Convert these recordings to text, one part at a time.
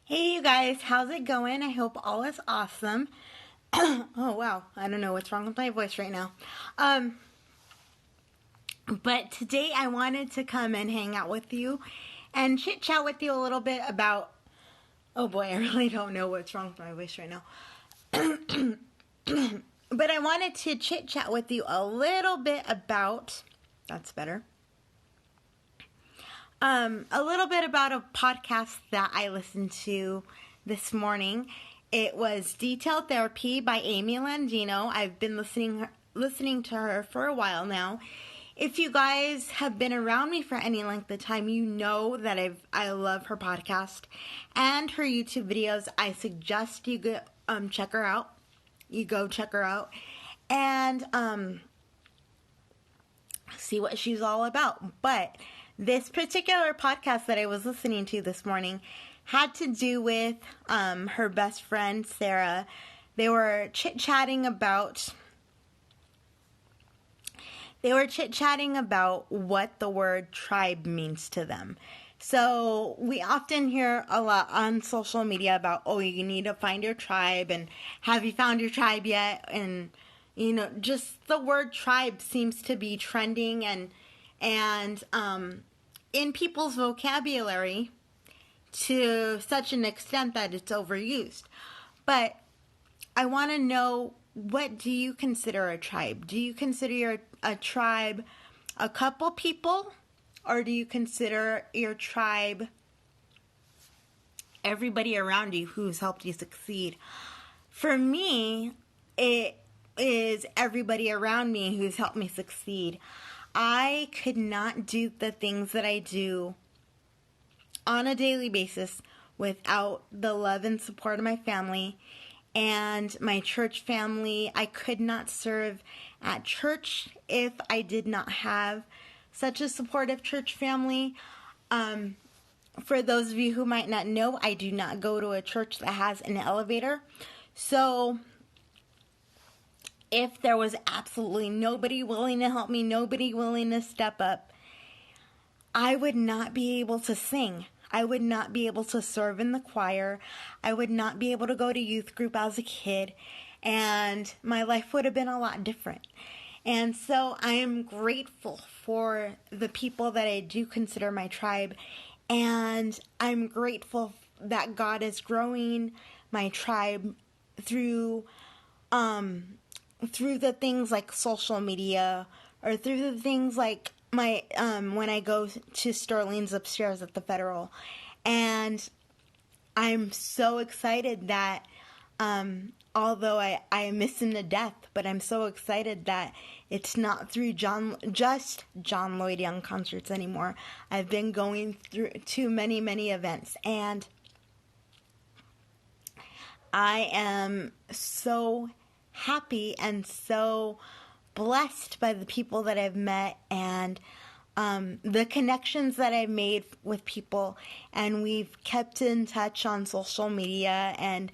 Hey you guys, how's it going? I hope all is awesome. Oh wow, I don't know what's wrong with my voice right now. But today I wanted to come and hang out with you and chit chat with you a little bit about. Oh boy, I really don't know what's wrong with my voice right now. But I wanted to chit chat with you a little bit about. That's better. A little bit about a podcast that I listened to this morning. It was Detailed Therapy by Amy Landino. I've been listening to her for a while now. If you guys have been around me for any length of time, you know that I love her podcast and her YouTube videos. I suggest you go check her out. You go check her out and see what she's all about. But this particular podcast that I was listening to this morning had to do with her best friend, Sarah. They were chit-chatting about what the word tribe means to them. So we often hear a lot on social media about, oh, you need to find your tribe, and have you found your tribe yet? And, you know, just the word tribe seems to be trending and in people's vocabulary to such an extent that it's overused. But I want to know, what do you consider a tribe? Do you consider a tribe a couple people, or do you consider your tribe everybody around you who's helped you succeed? For me, it is everybody around me who's helped me succeed. I could not do the things that I do on a daily basis without the love and support of my family and my church family. I could not serve at church if I did not have such a supportive church family. For those of you who might not know, I do not go to a church that has an elevator. So if there was absolutely nobody willing to help me, nobody willing to step up, I would not be able to sing. I would not be able to serve in the choir. I would not be able to go to youth group as a kid. And my life would have been a lot different. And so I am grateful for the people that I do consider my tribe. And I'm grateful that God is growing my tribe through the things like social media, or through the things like my when I go to Sterling's upstairs at the Federal. And I'm so excited that although I miss him to death, but I'm so excited that it's not through just John Lloyd Young concerts anymore. I've been going through to many events, and I am so happy and so blessed by the people that I've met and the connections that I've made with people, and we've kept in touch on social media, and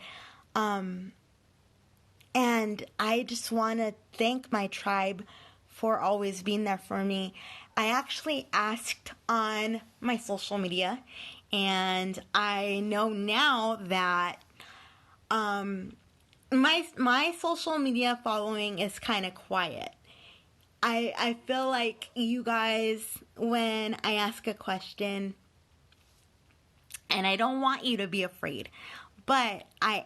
I just want to thank my tribe for always being there for me. I actually asked on my social media, and I know now that my social media following is kind of quiet. I feel like you guys, when I ask a question, and I don't want you to be afraid, but I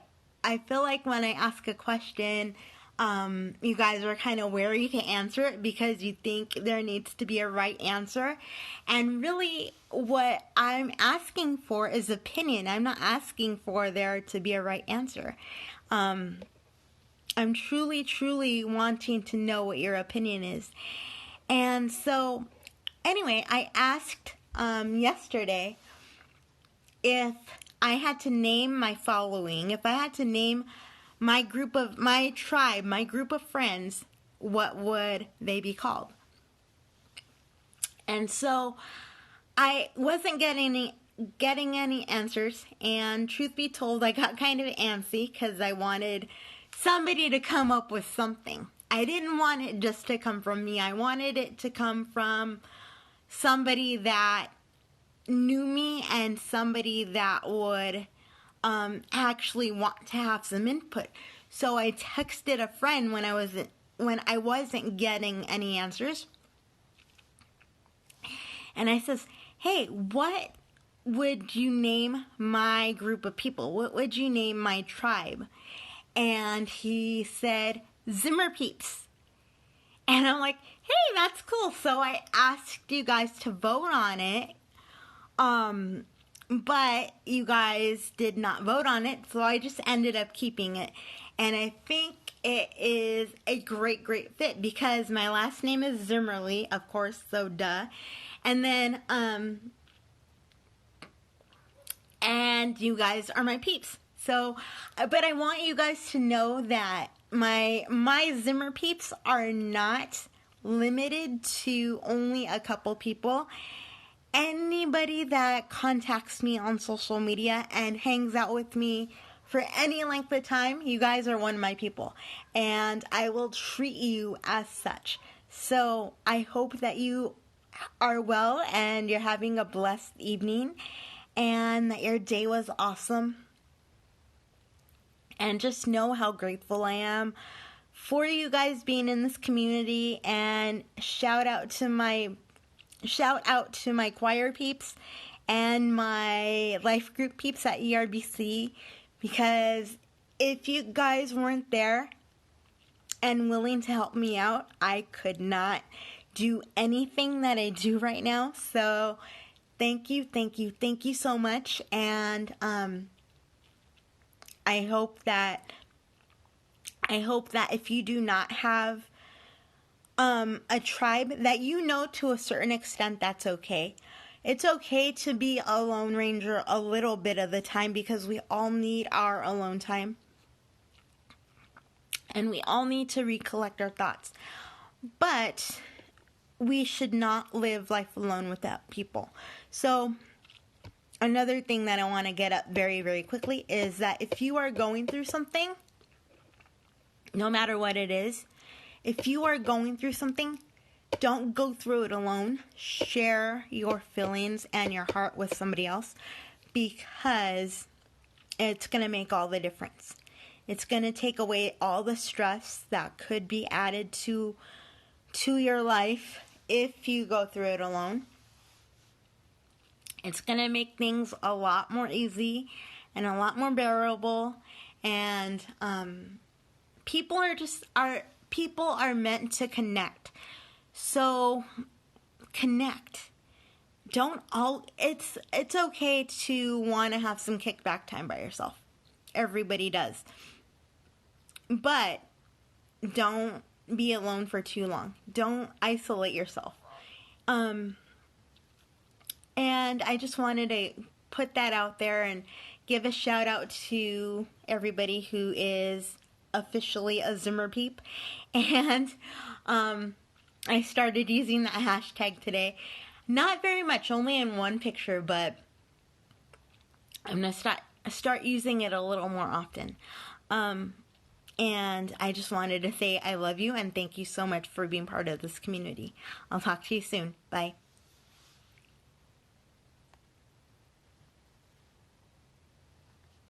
feel like when I ask a question, you guys are kind of wary to answer it because you think there needs to be a right answer. And really, what I'm asking for is opinion. I'm not asking for there to be a right answer. I'm truly wanting to know what your opinion is. And so, anyway, I asked yesterday if I had to name my following, if I had to name my tribe, my group of friends, what would they be called? And so I wasn't getting any answers, and truth be told, I got kind of antsy because I wanted somebody to come up with something. I didn't want it just to come from me. I wanted it to come from somebody that knew me and somebody that would actually want to have some input. So I texted a friend when I wasn't getting any answers. And I says, hey, what would you name my group of people? What would you name my tribe? And he said, Zimmer Peeps. And I'm like, hey, that's cool. So I asked you guys to vote on it. But you guys did not vote on it. So I just ended up keeping it. And I think it is a great, great fit because my last name is Zimmerly, of course, so duh. And then, and you guys are my peeps. So, but I want you guys to know that my Zimmer peeps are not limited to only a couple people. Anybody that contacts me on social media and hangs out with me for any length of time, you guys are one of my people. And I will treat you as such. So I hope that you are well and you're having a blessed evening and that your day was awesome. And just know how grateful I am for you guys being in this community, and shout out to my choir peeps and my life group peeps at ERBC, because if you guys weren't there and willing to help me out, I could not do anything that I do right now. So thank you so much. And I hope that if you do not have a tribe, that you know to a certain extent that's okay. It's okay to be a Lone Ranger a little bit of the time, because we all need our alone time. And we all need to recollect our thoughts. But we should not live life alone without people. So another thing that I want to get up very, very quickly is that if you are going through something, no matter what it is, if you are going through something, don't go through it alone. Share your feelings and your heart with somebody else, because it's going to make all the difference. It's going to take away all the stress that could be added to your life if you go through it alone. It's going to make things a lot more easy and a lot more bearable. And people are meant to connect. So connect. It's okay to want to have some kickback time by yourself. Everybody does. But don't be alone for too long. Don't isolate yourself. And I just wanted to put that out there and give a shout out to everybody who is officially a Zimmer peep. And I started using that hashtag today. Not very much, only in one picture, but I'm going to start using it a little more often. And I just wanted to say I love you and thank you so much for being part of this community. I'll talk to you soon. Bye.